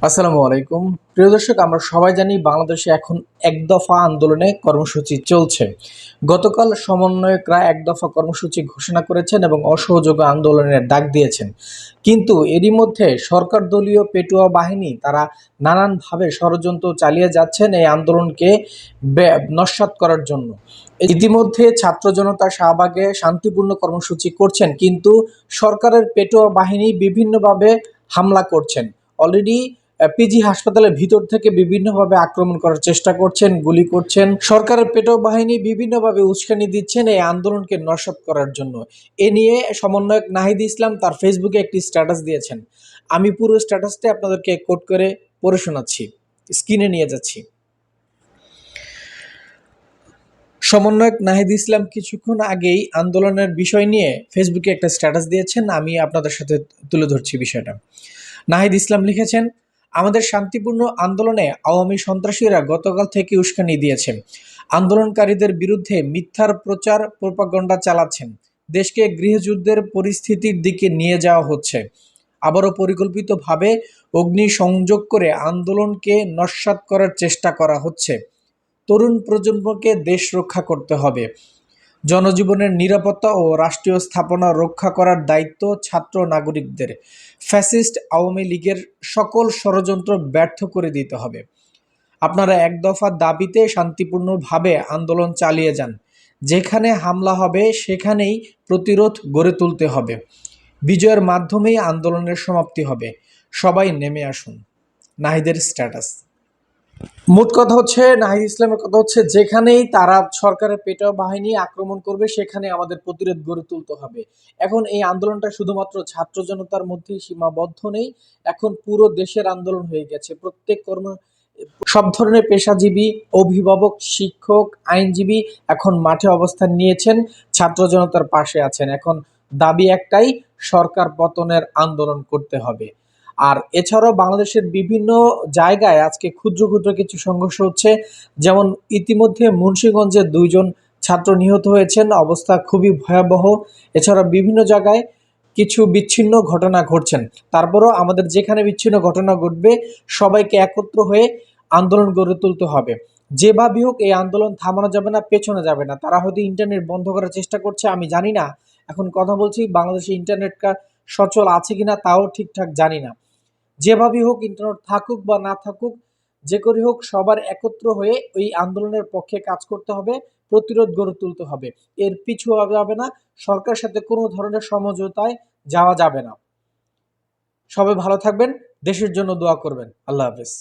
আসসালামু আলাইকুম। প্রিয় দর্শক, আমরা সবাই জানি বাংলাদেশে এখন এক দফা আন্দোলনে কর্মসূচি চলছে। গতকাল সমন্বয়করা এক দফা কর্মসূচি ঘোষণা করেছেন এবং অসহযোগ আন্দোলনের ডাক দিয়েছেন। কিন্তু এরই মধ্যে সরকার দলীয় পেটুয়া বাহিনী তারা নানানভাবে ষড়যন্ত্র চালিয়ে যাচ্ছেন এই আন্দোলনকে নস্যাৎ করার জন্য। ইতিমধ্যে ছাত্র জনতা শাহবাগে শান্তিপূর্ণ কর্মসূচি করছেন, কিন্তু সরকারের পেটুয়া বাহিনী বিভিন্নভাবে হামলা করছেন। অলরেডি পিজি হাসপাতালের ভিতর থেকে বিভিন্নভাবে আক্রমণ করার চেষ্টা করছেন, গুলি করছেন। সরকারের পেটুয়া বাহিনী বিভিন্নভাবে উস্কানি দিচ্ছেন এই আন্দোলনকে নস্যাৎ করার জন্য। এ নিয়ে সমন্বয়ক নাহিদ ইসলাম তার ফেসবুকে একটি স্ট্যাটাস দিয়েছেন। আমি পুরো স্ট্যাটাসটি আপনাদেরকে কোট করে পড়ে শোনাচ্ছি, স্ক্রিনে নিয়ে যাচ্ছি। সমন্বয়ক নাহিদ ইসলাম কিছুক্ষণ আগেই আন্দোলনের বিষয় নিয়ে ফেসবুকে একটা স্ট্যাটাস দিয়েছেন। আমি আপনাদের সাথে তুলে ধরছি বিষয়টা। নাহিদ ইসলাম লিখেছেন, আমাদের শান্তিপূর্ণ আন্দোলনে আওয়ামী সন্ত্রাসীরা গতকাল থেকে উস্কানি দিয়েছেন, আন্দোলনকারীদের বিরুদ্ধে মিথ্যার প্রচার প্রোপাগান্ডা চালাচ্ছেন, দেশকে গৃহযুদ্ধের পরিস্থিতির দিকে নিয়ে যাওয়া হচ্ছে। আবারও পরিকল্পিতভাবে অগ্নিসংযোগ করে আন্দোলনকে নস্যাৎ করার চেষ্টা করা হচ্ছে। তরুণ প্রজন্মকে দেশ রক্ষা করতে হবে। জনজীবনের নিরাপত্তা ও রাষ্ট্রীয় স্থাপনা রক্ষা করার দায়িত্ব ছাত্র নাগরিকদের। ফ্যাসিস্ট আওয়ামী লীগের সকল ষড়যন্ত্র ব্যর্থ করে দিতে হবে। আপনারা এক দফা দাবিতে শান্তিপূর্ণভাবে আন্দোলন চালিয়ে যান। যেখানে হামলা হবে সেখানেই প্রতিরোধ গড়ে তুলতে হবে। বিজয়ের মাধ্যমেই আন্দোলনের সমাপ্তি হবে। সবাই নেমে আসুন। নাহিদের স্ট্যাটাস। মোট কথা হচ্ছে, নাহিদ ইসলামের কথা হচ্ছে, যেখানেই তারা সরকারের পেটোয়া বাহিনী আক্রমণ করবে সেখানে আমাদের প্রতিরোধ গড়ে তুলতে হবে। এখন এই আন্দোলনটা শুধুমাত্র ছাত্র জনতার মধ্যেই সীমাবদ্ধ নেই, এখন পুরো দেশের আন্দোলন হয়ে গেছে। প্রত্যেক সব ধরনের পেশাজীবী, অভিভাবক, শিক্ষক, আইনজীবী এখন মাঠে অবস্থান নিয়েছেন, ছাত্র জনতার পাশে আছেন। এখন দাবি একটাই, সরকার পতনের আন্দোলন করতে হবে। আর এছাড়াও বাংলাদেশের বিভিন্ন জায়গায় আজকে ক্ষুদ্র ক্ষুদ্র কিছু সংঘর্ষ হচ্ছে। যেমন ইতিমধ্যে মুন্সিগঞ্জে 2 জন ছাত্র নিহত হয়েছেন, অবস্থা খুবই ভয়াবহ। এছাড়া বিভিন্ন জায়গায় কিছু বিচ্ছিন্ন ঘটনা ঘটছেন। তারপরও আমাদের যেখানে বিচ্ছিন্ন ঘটনা ঘটবে সবাইকে একত্র হয়ে আন্দোলন গড়ে তুলতে হবে। যেভাবেই হোক এই আন্দোলন থামানো যাবে না, পেছনে যাবে না। তারা হয়তো ইন্টারনেট বন্ধ করার চেষ্টা করছে, আমি জানি না। এখন কথা বলছি, বাংলাদেশে ইন্টারনেট সচল আছে কিনা তাও ঠিকঠাক জানি না। যেভাবেই হোক, ইন্টারনেট থাকুক বা না থাকুক, যে করে হোক সবার একত্র হয়ে ওই আন্দোলনের পক্ষে কাজ করতে হবে, প্রতিরোধ গড়ে তুলতে হবে। এর পিছু হওয়া যাবে না, সরকারের সাথে কোনো ধরনের সমঝোতায় যাওয়া যাবে না। সবাই ভালো থাকবেন, দেশের জন্য দোয়া করবেন। আল্লাহ হাফেজ।